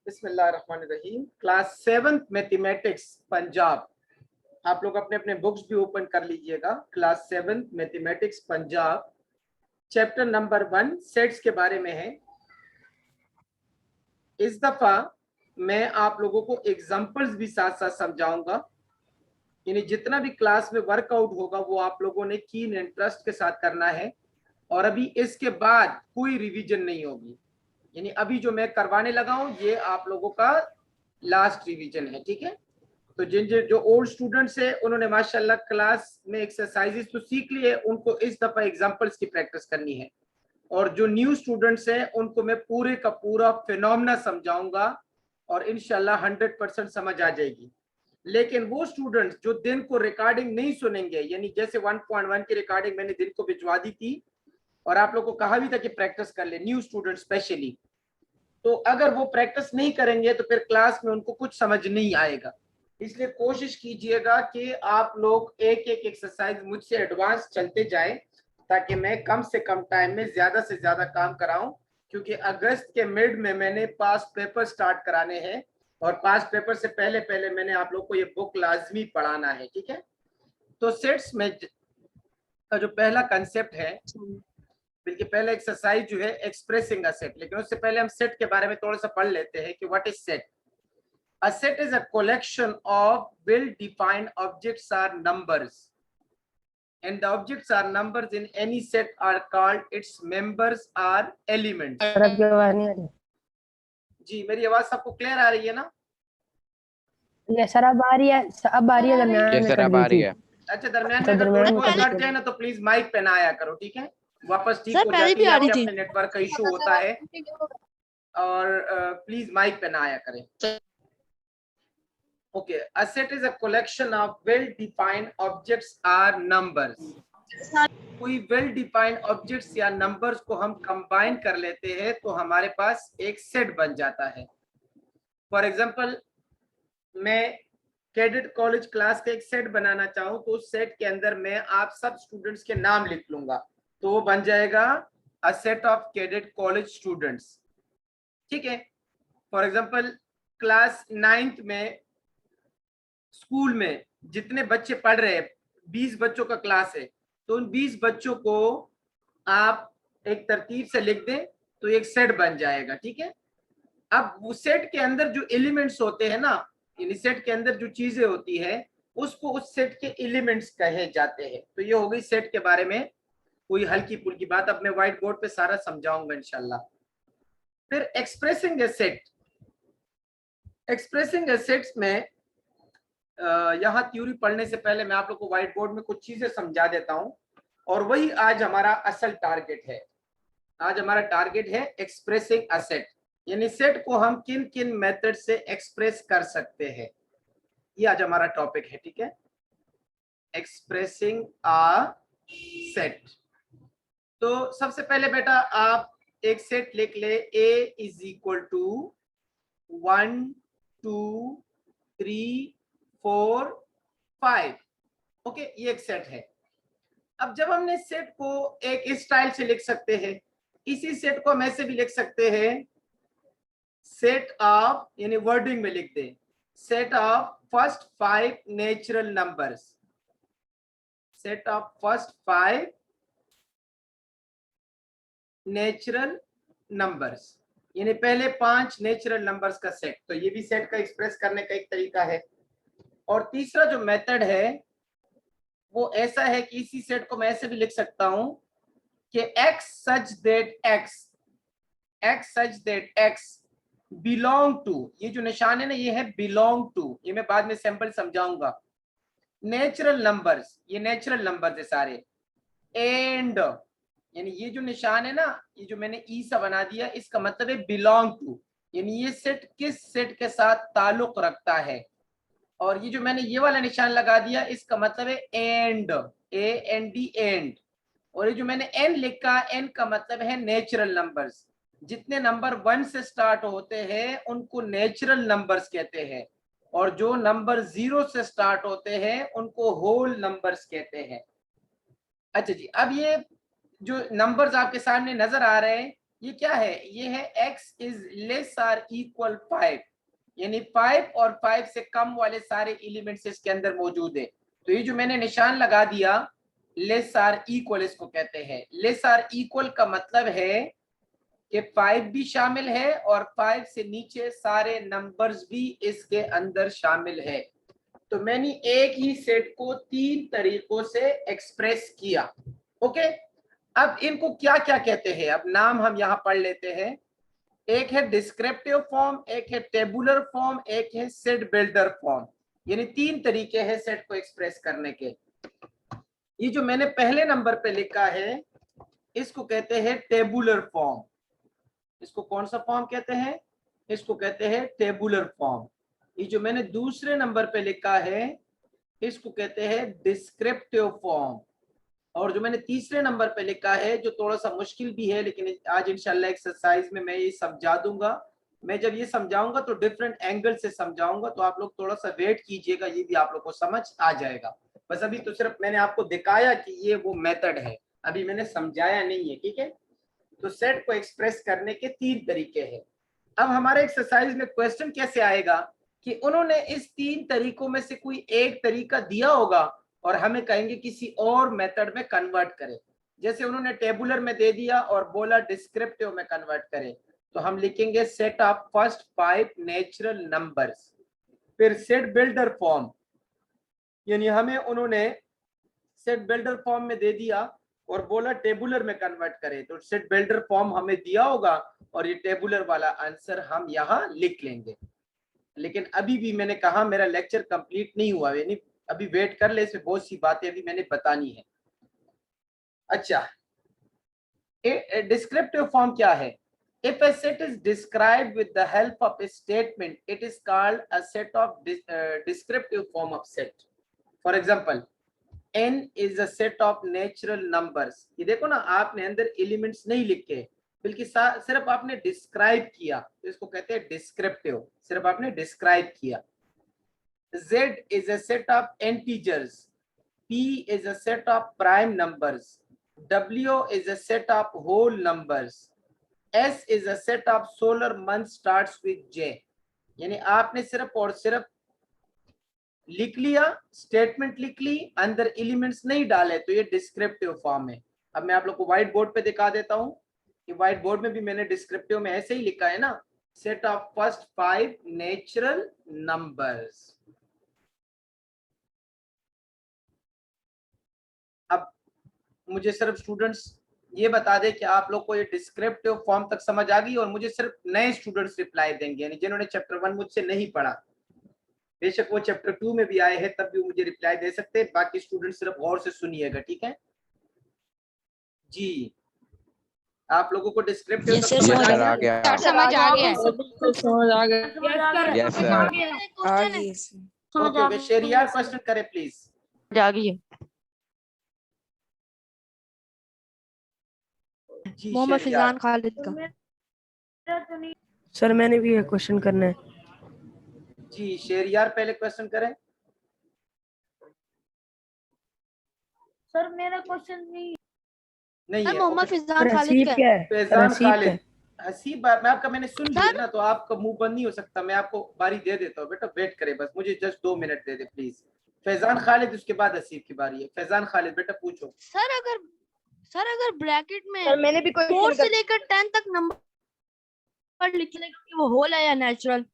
बिस्मिल्लाहिर्रहमानिर्रहीम। Class 7th mathematics Punjab, आप लोग अपने अपने बुक्स भी ओपन कर लीजिएगा। Class 7th mathematics Punjab, chapter number 1 sets के बारे में है। इस दफा मैं आप लोगों को एग्जांपल्स भी साथ साथ समझाऊंगा, यानी जितना भी क्लास में वर्कआउट होगा वो आप लोगों ने कीन इंटरेस्ट के साथ करना है। और अभी इसके बाद कोई रिवीजन नहीं होगी, यानी अभी जो मैं करवाने लगा हूं ये आप लोगों का लास्ट रिवीजन है, ठीक है। तो जिन जो ओल्ड स्टूडेंट्स है उन्होंने माशाल्लाह क्लास में एक्सरसाइजेस तो सीख ली है, उनको इस दफा एग्जांपल्स की प्रैक्टिस करनी है। और जो न्यू स्टूडेंट्स हैं उनको मैं पूरे का पूरा फिनोमेना समझाऊंगा और इंशाल्लाह 100% समझ आ जाएगी। लेकिन वो स्टूडेंट्स जो दिन को रिकॉर्डिंग नहीं सुनेंगे, यानी जैसे 1.1 की रिकॉर्डिंग मैंने दिन को भिजवा दी थी और आप लोगों को कहा भी था कि प्रैक्टिस कर ले, न्यू स्टूडेंट स्पेशली, तो अगर वो प्रैक्टिस नहीं करेंगे तो फिर क्लास में उनको कुछ समझ नहीं आएगा। इसलिए कोशिश कीजिएगा कि आप लोग एक एक एक्सरसाइज मुझसे एडवांस चलते जाएं, ताकि मैं कम से कम टाइम में ज्यादा से ज्यादा काम कराऊं, क्योंकि अगस्त के मिड में मैंने पास्ट पेपर स्टार्ट कराने हैं और पास्ट पेपर से पहले पहले मैंने आप लोग को ये बुक लाजमी पढ़ाना है, ठीक है। तो सेट्स में का जो पहला कंसेप्ट है, बल्कि पहला एक्सरसाइज जो है एक्सप्रेसिंग अ सेट, लेकिन उससे पहले हम सेट के बारे में थोड़ा सा पढ़ लेते हैं कि what is set. A set is a collection of well defined objects or numbers, and the objects are numbers in any set are called its members are elements। जी मेरी आवाज सबको क्लियर आ रही है ना? सर अब आ रही है, अब आ रही है, दरमियान में कर दी थी। अच्छा, दरमियान में अगर थोड़ी बहुत कट जाए ना तो प्लीज माइक पे ना आया करो, ठीक है। वापस ठीक हो जाती है, अपने नेटवर्क का इशू होता है, और प्लीज माइक पे ना आया करें। Okay, a set is a collection of well defined objects or numbers. कोई वेल डिफाइंड ऑब्जेक्ट्स या नंबर्स को हम कंबाइन कर लेते हैं तो हमारे पास एक सेट बन जाता है। फॉर एग्जांपल, मैं कैडेट कॉलेज क्लास का एक सेट बनाना चाहूं तो उस सेट के अंदर मैं आप सब स्टूडेंट्स के नाम लिख लूंगा, तो वो बन जाएगा a set of cadet college students, ठीक है। फॉर एग्जांपल, क्लास 9th में स्कूल में जितने बच्चे पढ़ रहे हैं, 20 बच्चों का क्लास है, तो उन 20 बच्चों को आप एक तरतीब से लिख दें तो एक सेट बन जाएगा, ठीक है। अब उस सेट के अंदर जो एलिमेंट्स होते हैं ना, यानी सेट के अंदर जो चीजें होती है उसको उस सेट के एलिमेंट्स कहे जाते हैं। तो ये हो गई सेट के बारे में कोई हल्की फुल्की बात, अब मैं व्हाइट बोर्ड पे सारा समझाऊंगा इंशाल्लाह। फिर एक्सप्रेसिंग ए सेट, एक्सप्रेसिंग ए सेट्स में यहाँ थ्योरी पढ़ने से पहले मैं आप लोग को व्हाइट बोर्ड में कुछ चीजें समझा देता हूँ, और वही आज हमारा असल टारगेट है। आज हमारा टारगेट है एक्सप्रेसिंग अ सेट, यानी सेट को हम किन किन मेथड से एक्सप्रेस कर सकते हैं, ये आज हमारा टॉपिक है, ठीक है। Expressing a set. तो सबसे पहले बेटा आप एक सेट लिख ले, A is equal to 1 2 3 4 5, okay, ये एक सेट है। अब जब हमने सेट को एक इस स्टाइल से लिख सकते हैं, इसी सेट को हम ऐसे भी लिख सकते हैं, सेट ऑफ, यानी वर्डिंग में लिख दें, set of first 5 natural numbers, set of first 5 natural numbers, यानी पहले 5 नेचुरल नंबर्स का सेट। तो ये भी सेट का एक्सप्रेस करने का एक तरीका है। और तीसरा जो मेथड है वो ऐसा है कि इसी सेट को मैं ऐसे भी लिख सकता हूं कि x such that x belong to, ये जो निशान है ना ये है बिलोंग टू, ये मैं बाद में सैंपल समझाऊंगा। नेचुरल नंबर्स, ये नेचुरल नंबर्स है सारे, एंड, यानी ये जो निशान है ना, ये जो मैंने ई सा बना दिया, इसका मतलब है बिलोंग टू, यानी ये सेट किस सेट के साथ ताल्लुक रखता है। और ये जो मैंने ये वाला निशान लगा दिया, इसका मतलब है एंड, AND एंड। और ये जो मैंने n लिखा, n का मतलब है नेचुरल नंबर्स। जितने नंबर 1 से स्टार्ट होते हैं उनको नेचुरल नंबर्स कहते हैं, और जो नंबर 0 से स्टार्ट होते हैं उनको होल नंबर्स कहते हैं। अच्छा जी, अब ये जो नंबर्स आपके सामने नजर आ रहे हैं, ये क्या है, ये है x is less or equal 5, यानी 5 और 5 से कम वाले सारे एलिमेंट्स इसके अंदर मौजूद है। तो ये जो मैंने निशान लगा दिया लेस आर इक्वल, इसको कहते हैं लेस आर इक्वल का मतलब है कि 5 भी शामिल है और 5 से नीचे सारे नंबर्स भी इसके अंदर शामिल है। तो मैंने एक ही सेट को 3 तरीकों से एक्सप्रेस किया। ओके, अब इनको क्या क्या कहते हैं, अब नाम हम यहां पढ़ लेते हैं। एक है डिस्क्रिप्टिव फॉर्म, एक है टेबुलर फॉर्म, एक है सेट बिल्डर फॉर्म, यानी 3 तरीके हैं सेट को एक्सप्रेस करने के। ये जो मैंने पहले नंबर पे लिखा है इसको कहते हैं टेबुलर फॉर्म। इसको कौन सा फॉर्म कहते हैं, इसको कहते हैं टेबुलर फॉर्म। ये जो मैंने दूसरे नंबर पे लिखा है इसको कहते हैं डिस्क्रिप्टिव फॉर्म। और जो मैंने तीसरे नंबर पे लिखा है जो थोड़ा सा मुश्किल भी है, लेकिन आज इंशाल्लाह एक्सरसाइज में मैं ये समझा दूंगा। मैं जब ये समझाऊंगा तो डिफरेंट एंगल से समझाऊंगा, तो आप लोग थोड़ा सा वेट कीजिएगा, ये भी आप लोग को समझ आ जाएगा। बस अभी तो सिर्फ मैंने आपको दिखाया कि ये वो मेथड है, अभी मैंने समझाया नहीं है, ठीक है। तो सेट को एक्सप्रेस करने के 3 तरीके हैं। अब हमारे एक्सरसाइज में क्वेश्चन कैसे आएगा कि उन्होंने इस 3 तरीकों में से कोई एक तरीका दिया होगा और हमें कहेंगे किसी और मेथड में कन्वर्ट करें। जैसे उन्होंने टेबुलर में दे दिया और बोला डिस्क्रिप्टिव में कन्वर्ट करें, तो हम लिखेंगे set of first 5 natural numbers. फिर सेट बिल्डर फॉर्म, यानी हमें उन्होंने सेट बिल्डर फॉर्म में दे दिया और बोला टेबुलर में कन्वर्ट करें, तो सेट बिल्डर फॉर्म हमें दिया होगा और ये टेबुलर वाला आंसर हम यहाँ लिख लेंगे। लेकिन अभी भी मैंने कहा मेरा लेक्चर कंप्लीट नहीं हुआ, यानी अभी वेट कर ले, इसमें बहुत सी बातें अभी मैंने बतानी है। अच्छा, डिस्क्रिप्टिव फॉर्म क्या है? If a set is described with the help of a statement, it is called a set of descriptive form of set. For example, n is a set of natural numbers. ये देखो ना, आपने अंदर elements नहीं लिखे बल्कि सिर्फ आपने डिस्क्राइब किया, तो इसको कहते हैं डिस्क्रिप्टिव, सिर्फ आपने डिस्क्राइब किया। z is a set of integers, p is a set of prime numbers, w is a set of whole numbers, s is a set of solar month starts with j। यानी आपने सिर्फ और सिर्फ लिख लिया, statement लिख ली, अंदर elements नहीं डाले, तो ये डिस्क्रिप्टिव फॉर्म है। अब मैं आप लोग को व्हाइट बोर्ड पे दिखा देता हूं कि व्हाइट बोर्ड में भी मैंने डिस्क्रिप्टिव में ऐसे ही लिखा है ना, set of first 5 natural numbers. अब मुझे सिर्फ स्टूडेंट्स ये बता दे कि आप लोग को ये डिस्क्रिप्टिव फॉर्म तक समझ आ गई, और मुझे सिर्फ नए स्टूडेंट्स रिप्लाई देंगे, यानी जिन्होंने चैप्टर 1 मुझसे नहीं पढ़ा, बेशक वो चैप्टर 2 में भी आए हैं तब भी मुझे रिप्लाई दे सकते हैं। बाकी स्टूडेंट सिर्फ गौर से सुनिएगा, ठीक है जी। आप लोगों को डिस्क्रिप्टिव यस सर, समझ आ गया। समझ आ गया। Yes sir. Okay, Sheriyar question करें प्लीज। आ गई जी, मोहम्मद फिजान खालिद का। सर मैंने भी एक क्वेश्चन करना है। जी शेरियार पहले क्वेश्चन करें। सर मेरा क्वेश्चन नहीं है मोहम्मद फिजान खालिद रसीब का क्या है? फैजान रसीब क्या खालिद। है? हसीब मैं आपका मैंने सुन लिया ना, तो आपका मुंह बंद नहीं हो सकता, मैं आपको बारी दे देता हूँ बेटा, वेट करे बस, मुझे just 2 minute they they please. Faizan Khalid, उसके बाद हसीब की बारी है। फैजान खालिद बेटा पूछो। सर अगर ब्रैकेट में सर मैंने भी 4 से लेकर 10 तक नंबर लिखने कि वो होल है या नेचुरल?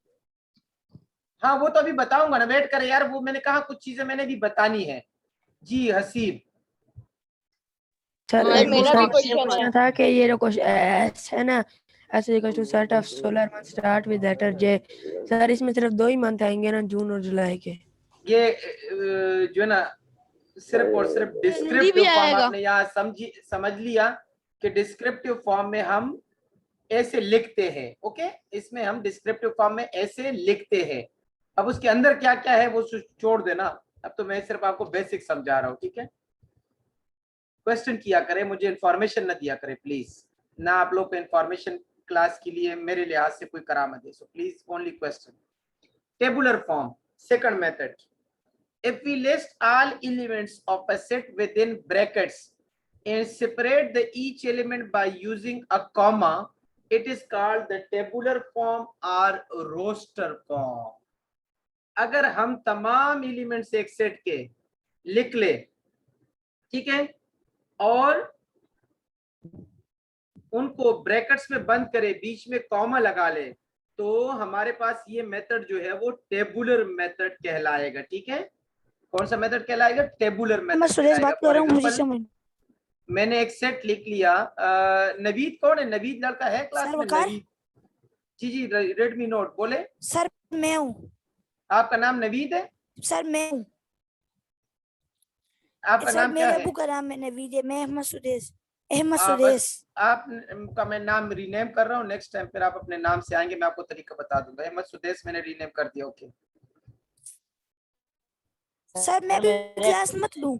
हाँ वो तो अभी बताऊंगा ना, वेट करे यार, वो मैंने कहा कुछ चीजें मैंने भी बतानी है। जी हसीब। सर मेरा भी क्वेश्चन था कि ये क्वेश्चन है ना, S equal to set of solar month start with letter J. Sir इसमें सिर्फ 2 ही मंथ आएंगे ना, जून और जुलाई के। ये जो है ना सिर्फ और सिर्फ डिस्क्रिप्टिव फॉर्म आपने यहाँ समझ लिया कि डिस्क्रिप्टिव फॉर्म में हम ऐसे लिखते हैं। ओके, इसमें हम डिस्क्रिप्टिव फॉर्म में ऐसे लिखते हैं। अब उसके अंदर क्या क्या है वो छोड़ देना, अब तो मैं सिर्फ आपको बेसिक समझा रहा हूँ, ठीक है। क्वेश्चन किया करे, मुझे इंफॉर्मेशन न दिया करे प्लीज, ना आप लोग को इंफॉर्मेशन क्लास के लिए मेरे लिहाज से कोई करामत है, so please only question. Tabular form, second method. If we list all elements of a set within brackets and separate the each element by using a comma, it is called the tabular form or roster form. अगर हम तमाम elements एक set के लिख ले, ठीक है, और उनको ब्रैकेट्स में बंद करे, बीच में कॉमा लगा ले, तो हमारे पास ये मेथड जो है वो टेबुलर मेथड कहलाएगा। ठीक है, कौन सा मेथड कहलाएगा? Tabular method. मैं सुरेश बात कर रहा हूँ, मुझे समझ। मैंने एक सेट लिख लिया। नवीद कौन है? नवीद लड़का है क्लास में? नवीद जी रेडमी नोट बोले। सर मैं हूँ। आपका नाम नवीद है? सर मैं हूँ। आपका नाम क्या है? मेरे अबू का नाम है नवीद है। मैं अहमद सुदेश। अहमद सुदेश। आपका मैं नाम रीनेम कर रहा हूँ, नेक्स्ट टाइम फिर आप अपने नाम से आएंगे, मैं आपको तरीका बता दूंगा। अहमद सुदेश मैंने रीनेम कर दिया। ओके सर मैं भी क्लास मत लूं?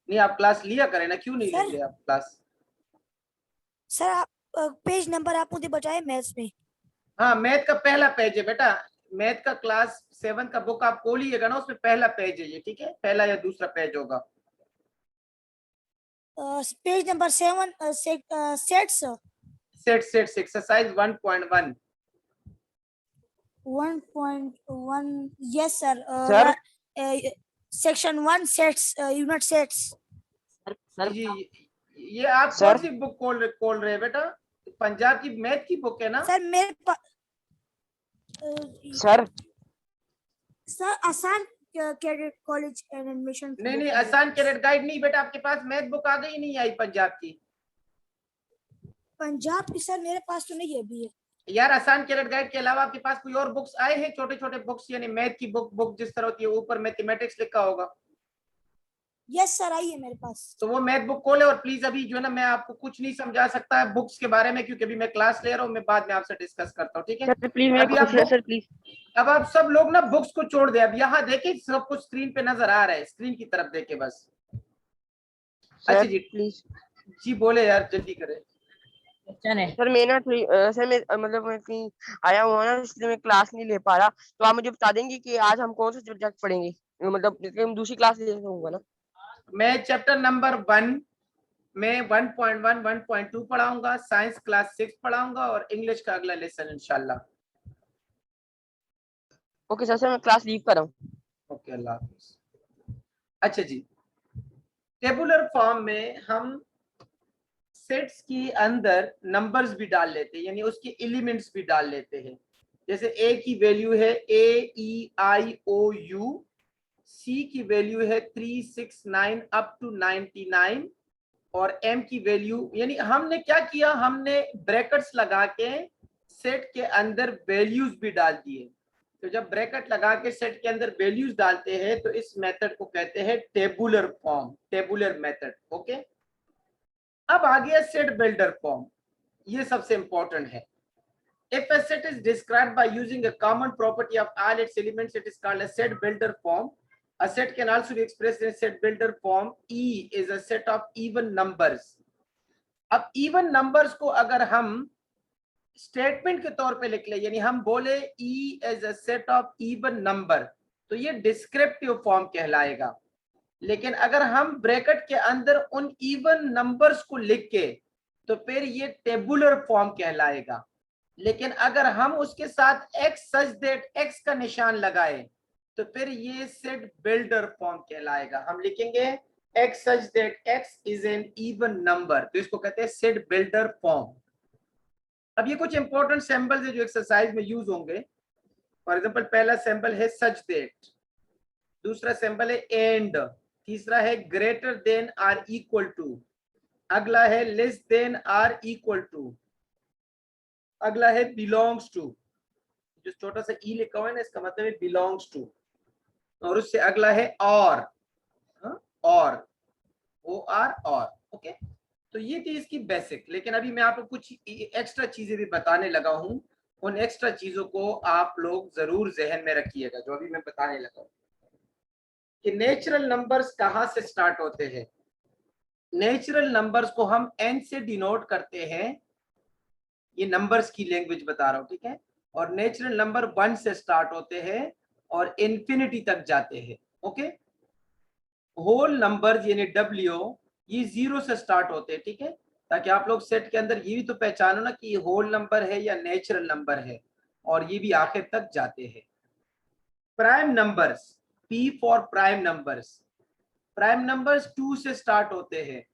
नहीं, आप क्लास लिया करें ना, क्यों नहीं लेंगे आप क्लास? सर आप पेज नंबर आप मुझे बताए मैथ्स में। हाँ, मैथ का पहला पेज है बेटा, मैथ का क्लास 7 का बुक आप खोलिएगा ना, उसमें पहला पेज है ये। ठीक है, पहला या दूसरा पेज होगा। Page number 7 sets set exercise 1.1 yes sir. Section 1 sets unit sets. Sir जी ये आप कौन सी बुक खोल रहे हैं बेटा? पंजाब की मैथ की बुक है ना? सर मेरे पास सर आसान कैडेट कॉलेज एंड एडमिशन। नहीं, आसान कैडेट गाइड नहीं बेटा, आपके पास मैथ बुक आ गई नहीं आई पंजाब की? पंजाब की सर मेरे पास तो नहीं है अभी। यार आसान कैडेट गाइड के अलावा आपके पास कोई और बुक्स आए हैं? छोटे छोटे बुक्स, यानी मैथ की बुक जिस तरह होती है, ऊपर मैथमेटिक्स लिखा होगा। यस सर आई है मेरे पास। तो वो मैथ बुक खोले, और प्लीज अभी जो है ना, मैं आपको कुछ नहीं समझा सकता है बुक्स के बारे में, क्योंकि अभी मैं क्लास ले रहा हूँ, मैं बाद में आपसे डिस्कस करता हूँ। ठीक है सर प्लीज, अभी आप सर प्लीज, अब आप सब लोग ना बुक्स को छोड़ दे। अब यहाँ देखे सब कुछ स्क्रीन पे नजर आ रहा है, स्क्रीन की तरफ देखे बस। अच्छा जी प्लीज जी बोले यार, जल्दी करें। सर मैं ना सर मैं मतलब मैं कहीं आया हुआ ना, इसलिए मैं क्लास नहीं ले पा रहा, तो आप मुझे बता देंगे कि आज हम कौन सा सब्जेक्ट पढ़ेंगे, मतलब हम दूसरी क्लास ले सकूंगा ना? मैं चैप्टर नंबर 1 में 1.1 1.2 पढ़ाऊंगा, साइंस क्लास 6 पढ़ाऊंगा, और इंग्लिश का अगला लेसन इंशाल्लाह। ओके सर, मैं क्लास लीव कर रहा हूँ। ओके, अल्लाह हाफिज। अच्छा जी, टेबुलर फॉर्म में हम सेट्स के अंदर नंबर्स भी डाल लेते हैं, यानी उसके एलिमेंट्स भी डाल लेते हैं। जैसे ए की वैल्यू है AEIOU, सी की वैल्यू है 369 अप टू 99, और एम की वैल्यू, यानी हमने क्या किया, हमने ब्रैकेट्स लगा के सेट के अंदर वैल्यूज भी डाल दिए। तो जब ब्रैकेट लगा के सेट के अंदर वैल्यूज डालते हैं तो इस मेथड को कहते हैं tabular form, tabular method. Okay, अब आ गया सेट बिल्डर फॉर्म, ये सबसे इंपॉर्टेंट है। If a set is described by using a common property of all its elements, it is called a set builder form. A set can also be expressed in a set builder form. E is a set of even numbers. अब even numbers को अगर हम statement के तौर पे लिख ले, यानी हम बोले E is a set of even number, तो ये डिस्क्रिप्टिव फॉर्म कहलाएगा। लेकिन अगर हम ब्रैकेट के अंदर उन इवन नंबर्स को लिख के, तो फिर ये टेबुलर फॉर्म कहलाएगा। लेकिन अगर हम उसके साथ x सच दैट x का निशान लगाए, तो फिर ये सेट बिल्डर फॉर्म कहलाएगा। हम लिखेंगे x such that x is an even number, तो इसको कहते हैं सेट बिल्डर फॉर्म। अब ये कुछ इंपॉर्टेंट सिंबल्स है जो एक्सरसाइज में यूज होंगे। फॉर एग्जांपल पहला सिंबल है सच दैट, दूसरा सिंबल है एंड, तीसरा है greater than or equal to, अगला है less than or equal to, अगला है बिलोंग्स टू, जो छोटा सा ई लिखा हुआ है ना, इसका मतलब है बिलोंग्स टू, और उससे अगला है और OR और। ओके, तो ये थी इसकी बेसिक। लेकिन अभी मैं आपको कुछ एक्स्ट्रा चीजें भी बताने लगा हूं, उन एक्स्ट्रा चीजों को आप लोग जरूर जहन में रखिएगा जो अभी मैं बताने लगा हूं। कि नेचुरल नंबर्स कहां से स्टार्ट होते हैं। नेचुरल नंबर्स को हम n से डिनोट करते हैं, ये नंबर्स की लैंग्वेज बता रहा हूं, ठीक है। और नेचुरल नंबर 1 से स्टार्ट होते हैं और इन्फिनिटी तक जाते हैं। ओके, होल नंबर्स यानी W ये 0 से स्टार्ट होते हैं, ठीक है, ताकि आप लोग सेट के अंदर ये भी तो पहचानो ना कि ये होल नंबर है या नेचुरल नंबर है, और ये भी आखिर तक जाते हैं। Prime numbers, P for prime numbers. Prime numbers 2 से स्टार्ट होते हैं।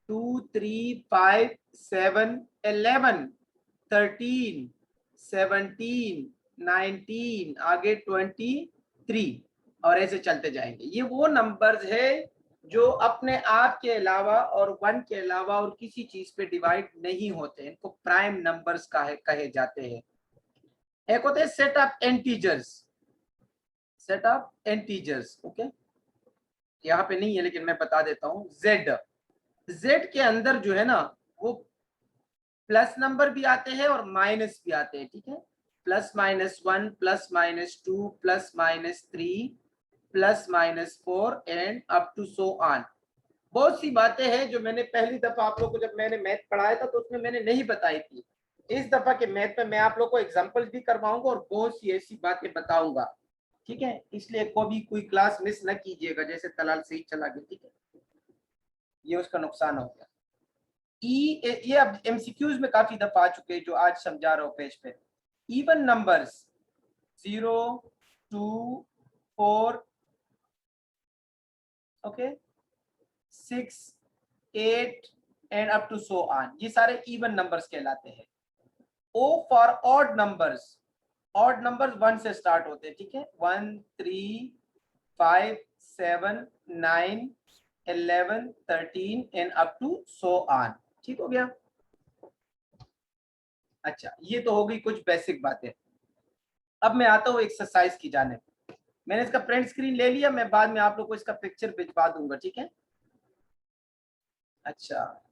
2, 3, 5, 7, 11, 13, 17, 19, आगे 23, और ऐसे चलते जाएंगे। ये वो नंबर्स है जो अपने आप के अलावा और 1 के अलावा और किसी चीज पे डिवाइड नहीं होते, इनको प्राइम नंबर्स कहे जाते हैं। एक होते हैं set of एंटीजर्स, set of एंटीजर्स। Okay, यहाँ पे नहीं है लेकिन मैं बता देता हूँ। जेड के अंदर जो है ना वो प्लस नंबर भी आते हैं और माइनस भी आते हैं, ठीक है। +-1, +-2, +-3, +-4 and up to so on. बहुत सी बातें हैं जो मैंने पहली दफा आप लोग को जब मैंने मैथ पढ़ाया था तो उसमें मैंने नहीं बताई थी। इस दफा के मैथ में मैं आप लोग को एग्जांपल भी करवाऊंगा और बहुत सी ऐसी बातें बताऊंगा, ठीक है। इसलिए कभी कोई क्लास मिस न कीजिएगा, जैसे तलाल से ही चला गया, ठीक है, ये उसका नुकसान हो गया। ये अब एमसीक्यूज में काफी दफा आ चुके हैं जो आज समझा रहा हूं पेज पे। Even numbers 0, 2, 4, okay, 6, 8 and up to so on, ये सारे इवन नंबर्स कहलाते हैं। O for odd numbers, odd numbers 1 से स्टार्ट होते हैं, ठीक है। 1, 3, 5, 7, 9, 11, 13 and up to so on, ठीक हो गया। अच्छा, ये तो हो गई कुछ बेसिक बातें। अब मैं आता हूँ एक्सरसाइज की जानिब। मैंने इसका प्रिंट स्क्रीन ले लिया, मैं बाद में आप लोग को इसका पिक्चर भिजवा दूंगा, ठीक है। अच्छा,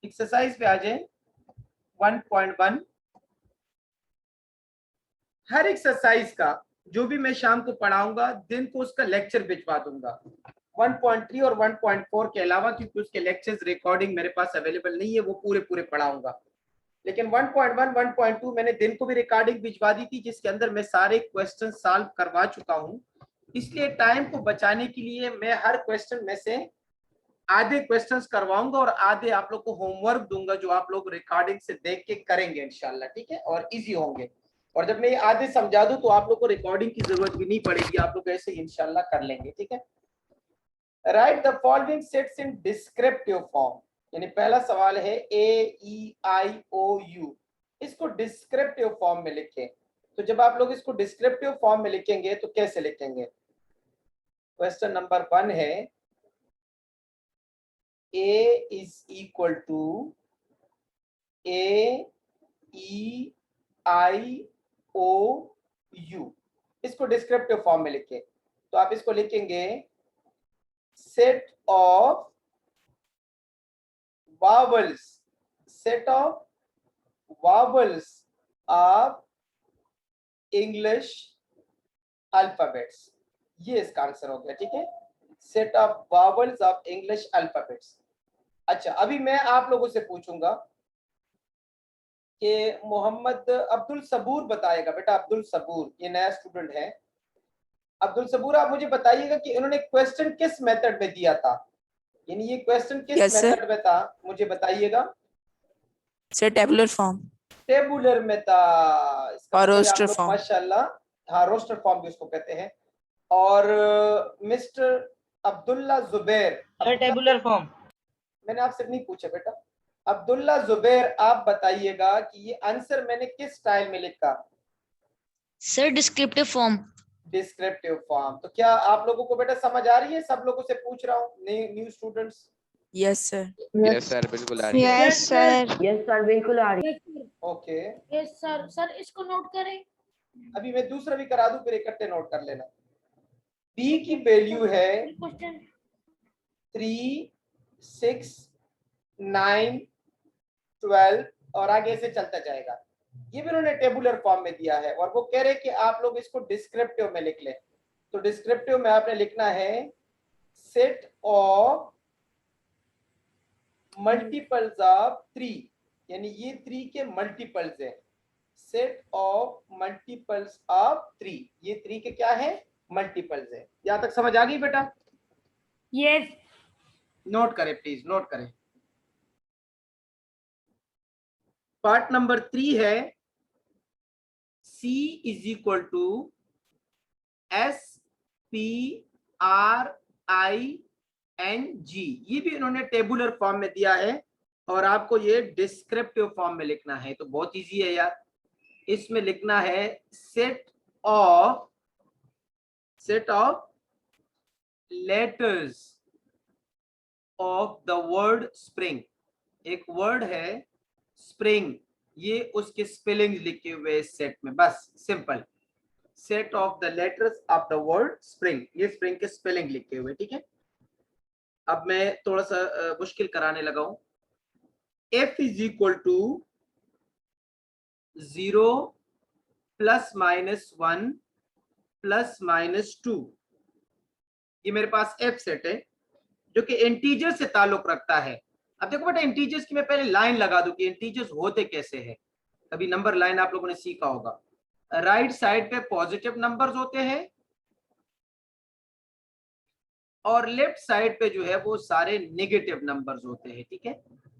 एक्सरसाइज पे आ जाए 1.1। हर एक्सरसाइज का जो भी मैं शाम को पढ़ाऊंगा दिन को उसका लेक्चर भिजवा दूंगा। 1.3 और 1.4 के अलावा, क्योंकि उसके लेक्चर्स रिकॉर्डिंग मेरे पास अवेलेबल नहीं है, वो पूरे पढ़ाऊंगा। लेकिन 1.1, 1.2 मैंने दिन को भी रिकॉर्डिंग भिजवा दी थी, जिसके अंदर मैं सारे क्वेश्चन सॉल्व करवा चुका हूं। इसलिए टाइम को बचाने के लिए मैं हर क्वेश्चन में से आधे क्वेश्चंस करवाऊंगा और आधे आप लोग को होमवर्क दूंगा, जो आप लोग रिकॉर्डिंग से देख के करेंगे इंशाल्लाह, ठीक है, और इजी होंगे। और जब मैं ये आधे समझा दूं तो आप लोग को रिकॉर्डिंग की जरूरत भी नहीं पड़ेगी, आप लोग ऐसे ही इंशाल्लाह कर लेंगे, ठीक है। Right the following sets in descriptive form, यानी पहला सवाल है AEIOU, इसको डिस्क्रिप्टिव फॉर्म में लिखें। तो जब आप लोग इसको डिस्क्रिप्टिव फॉर्म में लिखेंगे तो कैसे लिखेंगे? क्वेश्चन नंबर 1 है A is equal to AEIOU, इसको डिस्क्रिप्टिव फॉर्म में लिखें। तो आप इसको लिखेंगे set of vowels, set of vowels of English alphabets, ये इसका आंसर हो गया, ठीक है। Set of vowels of English alphabets। अच्छा, अभी मैं आप लोगों से पूछूंगा कि मोहम्मद अब्दुल सबूर बताएगा। बेटा अब्दुल सबूर, ये नया स्टूडेंट है। अब्दुल सबूर, आप मुझे बताइएगा कि इन्होंने क्वेश्चन किस मेथड में दिया था, यानी ये क्वेश्चन किस मेथड में था, मुझे बताइएगा। सर टेबुलर फॉर्म, टेबुलर में था, और रोस्टर फॉर्म। माशाल्लाह, हाँ रोस्टर फॉर्म भी उसको कहते हैं। और mister Abdullah Zubair, tabular form. मैंने आपसे नहीं पूछा बेटा। अब्दुल्ला जुबैर, आप बताइएगा कि ये आंसर मैंने किस स्टाइल में लिखा? Sir descriptive form. Descriptive form. तो क्या आप लोगों को बेटा समझ आ रही है? सब लोगों से पूछ रहा हूँ, new students. Yes sir. Yes sir, बिल्कुल आ रही है। यस सर बिल्कुल आ रही है। Okay, yes sir. सर इसको नोट करें। अभी मैं दूसरा भी करा दूं, फिर इकट्ठे नोट कर लेना। बी की वैल्यू है 3, 6, 9, 12 और आगे से चलता जाएगा। ये भी उन्होंने टेबुलर फॉर्म में दिया है और वो कह रहे हैं कि आप लोग इसको डिस्क्रिप्टिव में लिख लें। तो डिस्क्रिप्टिव में आपने लिखना है सेट ऑफ मल्टीपल्स ऑफ 3, यानी ये 3 के मल्टीपल्स है। सेट ऑफ मल्टीपल्स ऑफ 3, ये 3 के क्या है? मल्टीपल्स है। यहां तक समझ आ गई बेटा? यस। नोट करें प्लीज, नोट करें। पार्ट नंबर 3 है C is equal to SPRING। ये भी इन्होंने टेबुलर फॉर्म में दिया है और आपको ये डिस्क्रिप्टिव फॉर्म में लिखना है, तो बहुत इजी है यार। इसमें लिखना है set of letters of the word spring. एक वर्ड है स्प्रिंग, ये उसके स्पेलिंग लिखे हुए सेट में, बस simple. Set of the letters of the word spring, ये स्प्रिंग के स्पेलिंग लिखे हुए, ठीक है। अब मैं थोड़ा सा मुश्किल कराने लगा हूं। F is equal to 0 +-1 +-2। ये मेरे पास F सेट है जो कि इंटीजर से ताल्लुक रखता है। अब देखो बेटा, इंटीजर्स की मैं पहले लाइन लगा दूं कि इंटीजर्स होते कैसे हैं। कभी नंबर लाइन आप लोगों ने सीखा होगा। राइट साइड पे पॉजिटिव नंबर्स होते हैं और लेफ्ट साइड पे जो है वो सारे नेगेटिव नंबर्स होते हैं, ठीक है।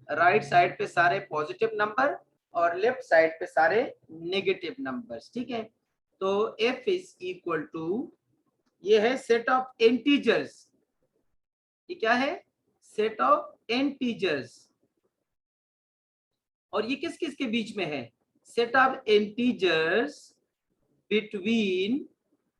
राइट साइड पे सारे पॉजिटिव नंबर और लेफ्ट साइड पे सारे नेगेटिव नंबर्स, ठीक है। तो F इज इक्वल टू, ये है सेट ऑफ इंटीजर्स। ये क्या है? Set of integers. और ये किस किस के बीच में है? Set of integers between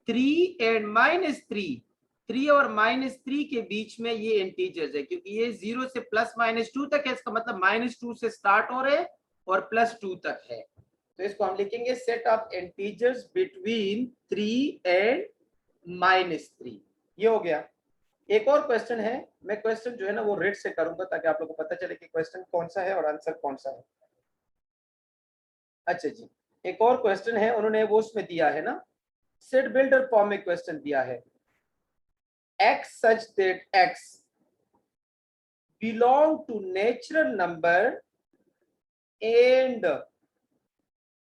3 and -3। 3 और -3 के बीच में ये इंटीजर्स है, क्योंकि ये 0 से +-2 तक है, इसका मतलब -2 से स्टार्ट हो रहे और +2 तक है। तो इसको हम लिखेंगे set of integers between 3 and -3। ये हो गया। एक और क्वेश्चन है, मैं क्वेश्चन जो है ना वो रेड से करूंगा ताकि आप लोगों को पता चले कि क्वेश्चन कौन सा है और आंसर कौन सा है। अच्छा जी, एक और क्वेश्चन है, उन्होंने वो उसमें दिया है ना, सेट बिल्डर फॉर्म में क्वेश्चन दिया है। X such that X belong to natural number and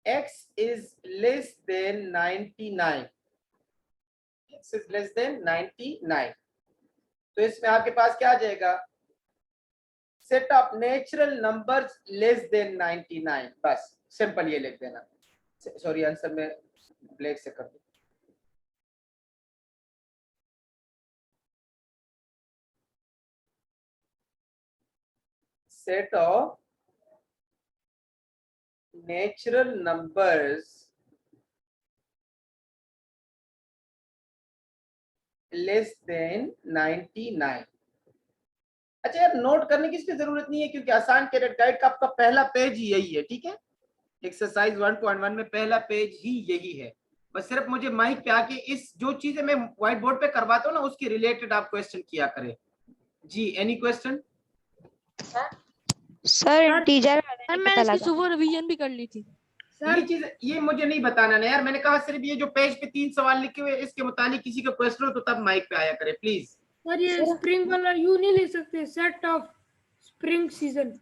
X is less than 99। X is less than 99। तो इसमें आपके पास क्या आ जाएगा? Set of natural numbers less than 99। बस सिंपल ये लिख देना। सॉरी, आंसर में ब्लैक से कर दूं। Set of natural numbers less than 99। अच्छा यार, नोट करने की इसकी जरूरत नहीं है क्योंकि आसान कैडेट गाइड का आपका पहला पेज ही यही है, ठीक है। एक्सरसाइज 1.1 में पहला पेज ही यही है। बस सिर्फ मुझे माइक पे आके इस जो चीजें मैं व्हाइट बोर्ड पे करवाता हूँ ना उसके रिलेटेड आप क्वेश्चन किया करें। जी, एनी क्वेश्चन? सर टीचर मैंने इसकी सुबह रिवीजन भी कर ली थी। ये चीज ये मुझे नहीं बताना ना यार, मैंने कहा सिर्फ ये जो पेज पे 3 सवाल लिखे हुए इसके मुतालिक किसी का क्वेश्चन हो तो तब माइक पे आया करे प्लीज। सर ये स्प्रिंग वाला यू नहीं लिख सकते, सेट ऑफ स्प्रिंग सीजन?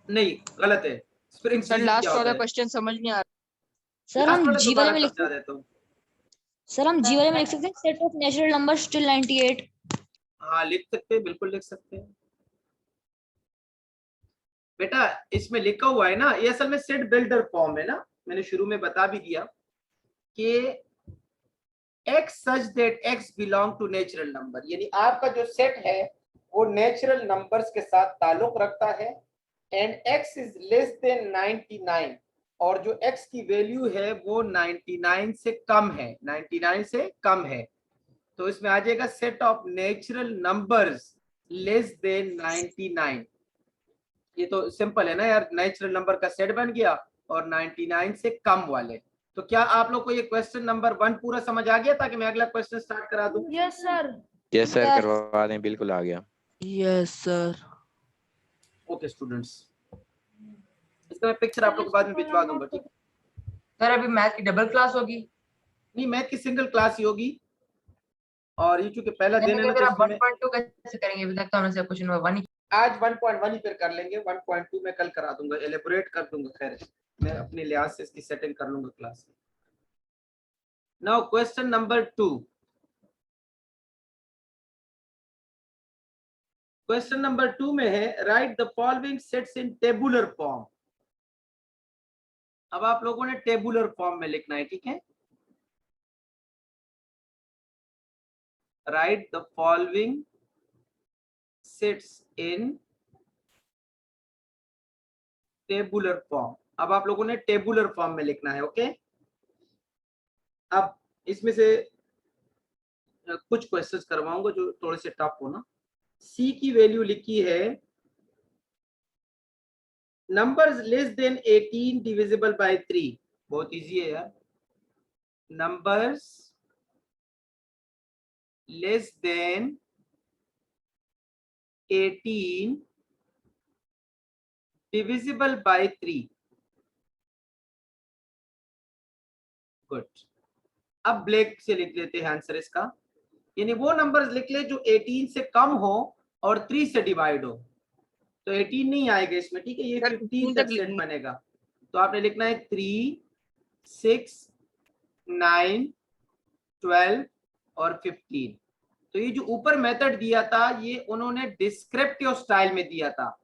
नहीं, गलत है। स्प्रिंग सर लास्ट वाला क्वेश्चन समझ नहीं आ रहा। सर हम जी वाले में लिख समझा देता हूं। सर हम जी वाले में लिख सकते हैं set of natural numbers till 98। हाँ लिख सकते हैं, बिल्कुल लिख सकते हैं बेटा। इसमें लिखा हुआ है ना, ये असल में सेट बिल्डर फॉर्म है ना, मैंने शुरू में बता भी दिया कि X such that X belong to natural number, यानी आपका जो सेट है वो नेचुरल नंबर्स के साथ ताल्लुक रखता है। And X is less than 99, और जो X की वैल्यू है वो 99 से कम है, 99 से कम है। तो इसमें आ जाएगा set of natural numbers less than 99। ये तो सिंपल है ना यार, नेचुरल नंबर का सेट बन गया और 99 से कम वाले। तो क्या आप लोग को ये क्वेश्चन नंबर 1 पूरा समझ आ गया ताकि मैं अगला क्वेश्चन स्टार्ट करा दूं? Yes sir. यस सर, करवा दें, बिल्कुल आ गया। Yes sir. ओके स्टूडेंट्स, इसका मैं पिक्चर आप लोग को बाद में भिजवा दूंगा, ठीक है। सर अभी मैथ की डबल क्लास होगी? नहीं, मैथ की सिंगल क्लास ही होगी और ये चूंकि पहला दिन है ना, तो आप 1.2 कैसे करेंगे? अभी तक तो हमने क्वेश्चन नंबर 1 आज 1.1 ही फिर कर लेंगे। 1.2 में कल करा दूंगा, एलेबोरेट कर दूंगा। खैर मैं अपने लिहाज से इसकी सेटिंग कर लूंगा क्लास में। Now question number 2। Question number 2 में है right the following sets in tabular form. अब आप लोगों ने टेबुलर फॉर्म में लिखना है, ठीक है। Right the following sits in tabular form. अब आप लोगों ने टेबुलर फॉर्म में लिखना है, ओके। अब इसमें से कुछ क्वेश्चंस करवाऊंगा जो थोड़े से टफ हो ना। सी की वैल्यू लिखी है numbers less than 18 divisible by 3। बहुत इजी है यार। Numbers less than 18 divisible by 3। Good. अब ब्लैक से लिख लेते हैं आंसर इसका, यानी वो नंबर्स लिख ले जो 18 से कम हो और 3 से डिवाइड हो। तो 18 नहीं आएगा इसमें, ठीक है, ये 15 तक सेट बनेगा। तो आपने लिखना है 3, 6, 9, 12 और 15। तो ये जो ऊपर मेथड दिया था ये उन्होंने डिस्क्रिप्टिव स्टाइल में दिया था।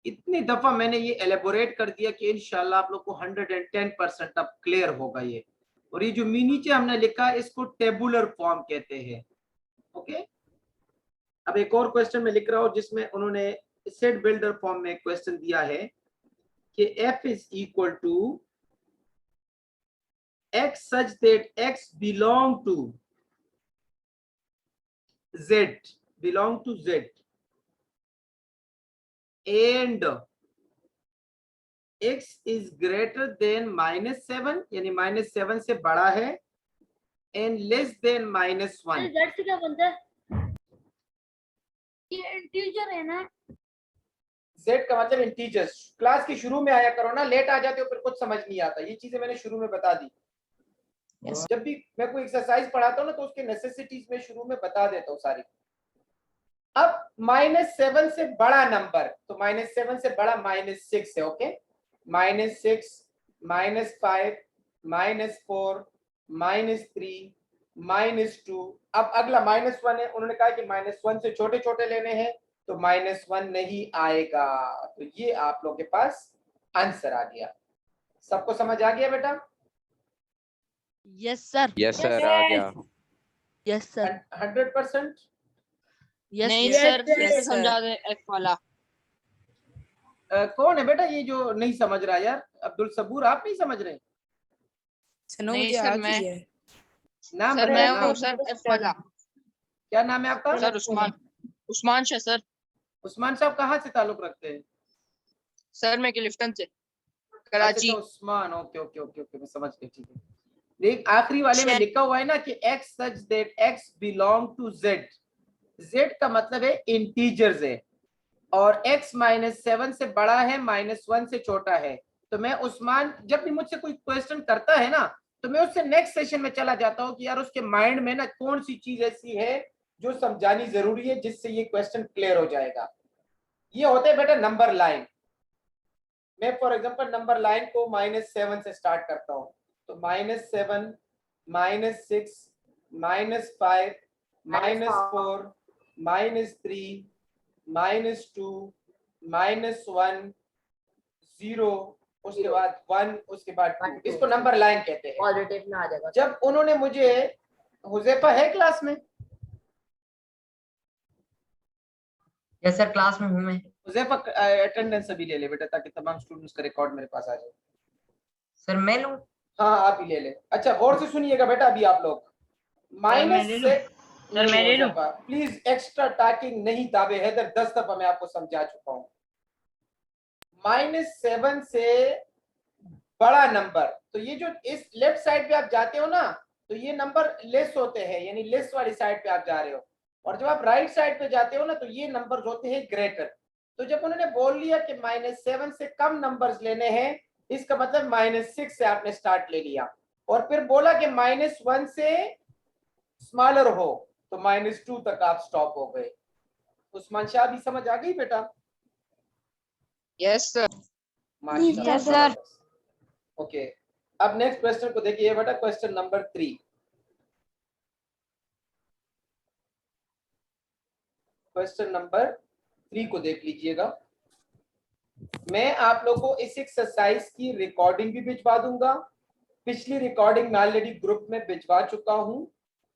इतनी दफा मैंने ये एलेबोरेट कर दिया कि इंशाल्लाह आप लोग को 110% अब क्लियर होगा ये। और ये जो नीचे हमने लिखा है इसको टेबुलर फॉर्म कहते हैं, ओके। अब एक और क्वेश्चन में लिख रहा हूं जिसमें उन्होंने सेट बिल्डर फॉर्म में क्वेश्चन दिया है कि f is equal to x such that x belong to z, belong to z and x is greater than -7, यानी -7 से बड़ा है and less than -1। जेड से क्या बनता है? ये इंटीजर है ना? z का मतलब इंटीजर्स। क्लास के शुरू में आया करो ना, लेट आ जाते हो फिर कुछ समझ नहीं आता। ये चीजें मैंने शुरू में बता दी। जब भी मैं कोई एक्सरसाइज पढ़ाता हूँ ना तो उसके नेसेसिटीज में शुरू में बता देता हूँ सारी। अब -7 से बड़ा नंबर, तो -7 से बड़ा -6 है, ओके। -6, -5, -4, -3, -2। अब अगला -1 है, उन्होंने कहा कि -1 से छोटे छोटे लेने हैं तो -1 नहीं आएगा। तो ये आप लोगों के पास आंसर आ गया। सबको समझ आ गया बेटा? Yes sir. यस सर, आ गया। Yes sir. 100%? नहीं yes, सर, फिर yes, से समझा दे एफ वाला। कौन है बेटा ये जो नहीं समझ रहा यार? अब्दुल सबूर, आप नहीं समझ रहे? नहीं सर, मैं नाम सर बताइए, मैं नाम। हूँ सर एफ वाला। क्या नाम है आपका? Sir Usman Shah sir. उस्मान साहब कहाँ से ताल्लुक रखते हैं? सर मैं क्लिफ्टन से, अच्छा कराची। अच्छा, Usman, okay okay okay okay, मैं समझ गया, ठीक है। देख आखिरी वाले में लिखा हुआ है ना कि x such that x belong to z। z का मतलब है इंटीजर्स है और x -7 से बड़ा है, -1 से छोटा है। तो मैं उस्मान जब भी मुझसे कोई क्वेश्चन करता है ना तो मैं उससे नेक्स्ट सेशन में चला जाता हूँ कि यार उसके माइंड में ना कौन सी चीज ऐसी है जो समझानी जरूरी है जिससे ये क्वेश्चन क्लियर हो जाएगा। ये होते हैं बेटा नंबर लाइन। मैं फॉर एग्जांपल नंबर लाइन को -7 से स्टार्ट करता हूँ, तो -7, -6, -5, -4, -3, -2, -1, 0, उसके बाद 1, उसके बाद 2। इसको नंबर लाइन कहते हैं। पॉजिटिव में आ जाएगा। जब उन्होंने मुझे, हुजैफा है क्लास में? यस सर, क्लास में हूँ मैं। हुजैफा अटेंडेंस अभी ले ले बेटा ताकि तमाम स्टूडेंट्स का रिकॉर्ड मेरे पास आ जाए। सर मैं लूँ? हाँ आप ही ले ले। अच्छा गौर से सुनिएगा बेटा अभी आप लोग। प्लीज एक्स्ट्रा टॉकिंग नहीं ताबे हैदर, 10 दफा मैं आपको समझा चुका हूँ। -7 से बड़ा नंबर, तो ये जो इस लेफ्ट साइड पे आप जाते हो ना तो ये नंबर लेस होते हैं, यानी लेस वाली साइड पे आप जा रहे हो। और जब आप राइट साइड पे जाते हो ना तो ये नंबर होते हैं ग्रेटर। तो जब उन्होंने बोल लिया कि -7 से कम नंबर्स लेने हैं, इसका मतलब -6 से आपने स्टार्ट ले लिया और फिर बोला कि -1 से स्मॉलर हो तो -2 तक आप स्टॉप हो गए। उस्मान शाह भी समझ आ गई बेटा? Yes sir. माशाल्लाह सर। ओके, अब नेक्स्ट क्वेश्चन को देखिए बेटा, क्वेश्चन नंबर 3। क्वेश्चन नंबर 3 को देख लीजिएगा। मैं आप लोगों को इस एक्सरसाइज की रिकॉर्डिंग भी भिजवा दूंगा। पिछली रिकॉर्डिंग मैं ऑलरेडी ग्रुप में भिजवा चुका हूं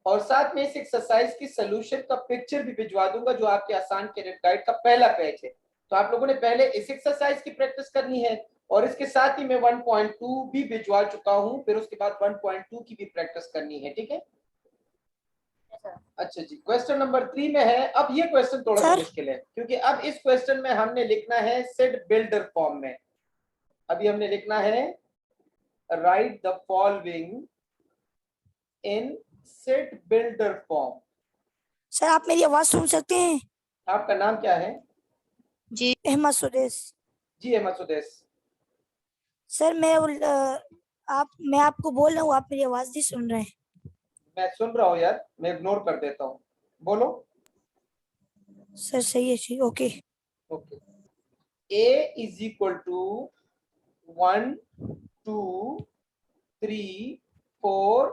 और साथ में इस एक्सरसाइज की सोल्यूशन का पिक्चर भी भिजवा दूंगा जो आपके आसान कैडेट गाइड का पहला पेज है। तो आप लोगों ने पहले इस एक्सरसाइज की प्रैक्टिस करनी है और इसके साथ ही मैं 1.2 भी भिजवा चुका हूं, फिर उसके बाद 1.2 की भी प्रैक्टिस करनी है। ठीक है, अच्छा जी, क्वेश्चन नंबर 3 में है। अब ये क्वेश्चन थोड़ा सा मुश्किल है क्योंकि अब इस क्वेश्चन में हमने लिखना है सेट बिल्डर फॉर्म में। अभी हमने लिखना है right the following in set builder form. Sir आप मेरी आवाज सुन सकते हैं? आपका नाम क्या है? जी अहमद सुदेश। जी अहमद सुदेश। सर मैं आपको बोल रहा हूँ, आप मेरी आवाज नहीं सुन रहे हैं। मैं सुन रहा हूँ यार, मैं इग्नोर कर देता हूँ, बोलो। सर सही है जी, okay. Okay, A is equal to 1 2 3 4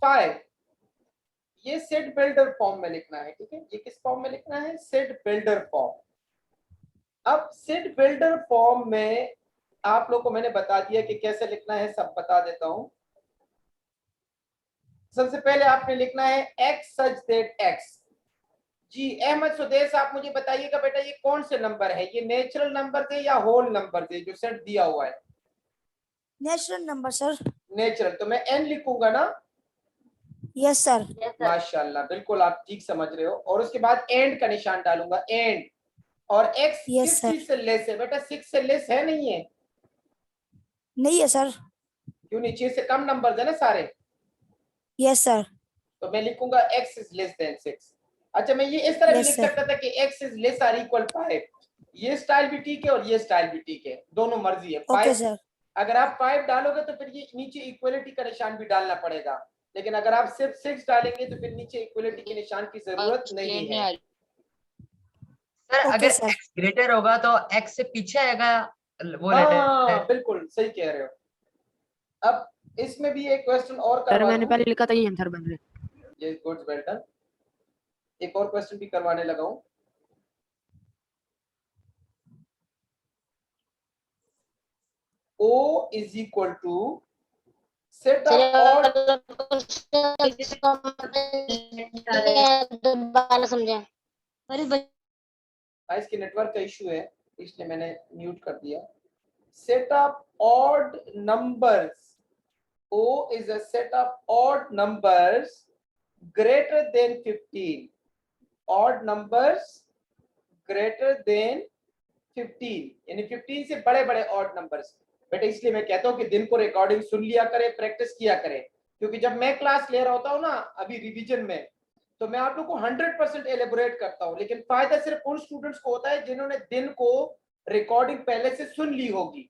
5। ये सेट बिल्डर फॉर्म में लिखना है। ठीक है, ये किस फॉर्म में लिखना है? Set builder form. अब सेट बिल्डर फॉर्म में आप लोग को मैंने बता दिया कि कैसे लिखना है, सब बता देता हूं। सबसे पहले आपने लिखना है x सच दैट x। जी अहमद सुदेश, आप मुझे बताइएगा बेटा ये कौन से नंबर है? ये नेचुरल नंबर थे या होल नंबर थे जो सेट दिया हुआ है? Natural number sir. नेचुरल, तो मैं n लिखूंगा ना? Yes sir. माशाल्लाह, बिल्कुल आप ठीक समझ रहे हो। और उसके बाद एंड का निशान डालूंगा, एंड। और x Yes, किस sir. चीज से लेस है बेटा? 6 से लेस है नहीं है? नहीं है सर। क्यों नहीं? 6 से कम नंबर है ना सारे। Yes sir. तो मैं लिखूंगा x इज लेस देन 6। अच्छा, मैं ये इस तरह भी Yes, लिख sir. सकता था कि x इज लेस और इक्वल 5। ये स्टाइल भी ठीक है और ये स्टाइल भी ठीक है, दोनों मर्जी है। Okay 5 sir. अगर आप 5 डालोगे तो फिर ये नीचे इक्वलिटी का निशान भी डालना पड़ेगा, लेकिन अगर आप सिर्फ 6 डालेंगे तो फिर नीचे इक्वलिटी के निशान की जरूरत नहीं है। सर Okay, अगर sir. x ग्रेटर होगा तो x से पीछे आएगा वो हाँ लेटर। बिल्कुल सही कह रहे हो। अब इसमें भी एक क्वेश्चन और सर करवा मैंने दूं। पहले लिखा था ये आंसर बन रहे। ये गुड, वेल डन। एक और क्वेश्चन भी करवाने लगा हूं। O is equal to set of odd। दोबारा समझे। इसके नेटवर्क का इशू है इसलिए मैंने म्यूट कर दिया। Set of odd numbers. O is a set of odd numbers greater than 15। odd numbers greater than 15 यानी 15 से बड़े बड़े odd numbers। बेटा इसलिए मैं कहता हूं कि दिन को रिकॉर्डिंग सुन लिया करे, प्रैक्टिस किया करे, क्योंकि जब मैं क्लास ले रहा होता हूं ना अभी रिवीजन में, तो मैं आप लोग को 100% एलेबोरेट करता हूं, लेकिन फायदा सिर्फ उन स्टूडेंट्स को होता है जिन्होंने दिन को रिकॉर्डिंग पहले से सुन ली होगी,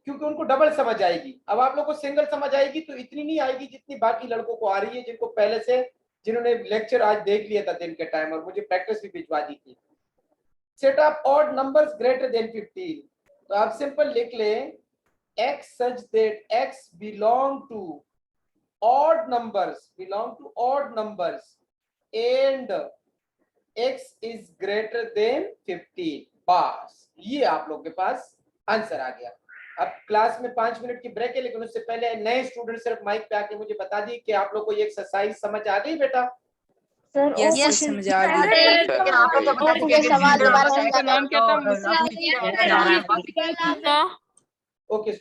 क्योंकि उनको डबल समझ आएगी। अब आप लोग को सिंगल समझ आएगी तो इतनी नहीं आएगी जितनी बाकी लड़कों को आ रही है, जिनको पहले से, जिन्होंने लेक्चर आज देख लिया था दिन के टाइम और मुझे प्रैक्टिस भी भिजवा दी थी। Set of odd numbers greater than 15, तो आप सिंपल लिख लें x such that x belong to odd numbers and x is greater than 15। बस ये आप लोग के पास आंसर आ गया। अब क्लास में 5 मिनट की ब्रेक है, लेकिन उससे पहले नए स्टूडेंट सिर्फ माइक पे आके मुझे बता दिए कि आप लोग को ये एक्सरसाइज समझ आ गई बेटा? सर यस समझ आ गई। लेकिन आप लोग को पता है कि सवाल दोबारा आपका नाम क्या था? ओके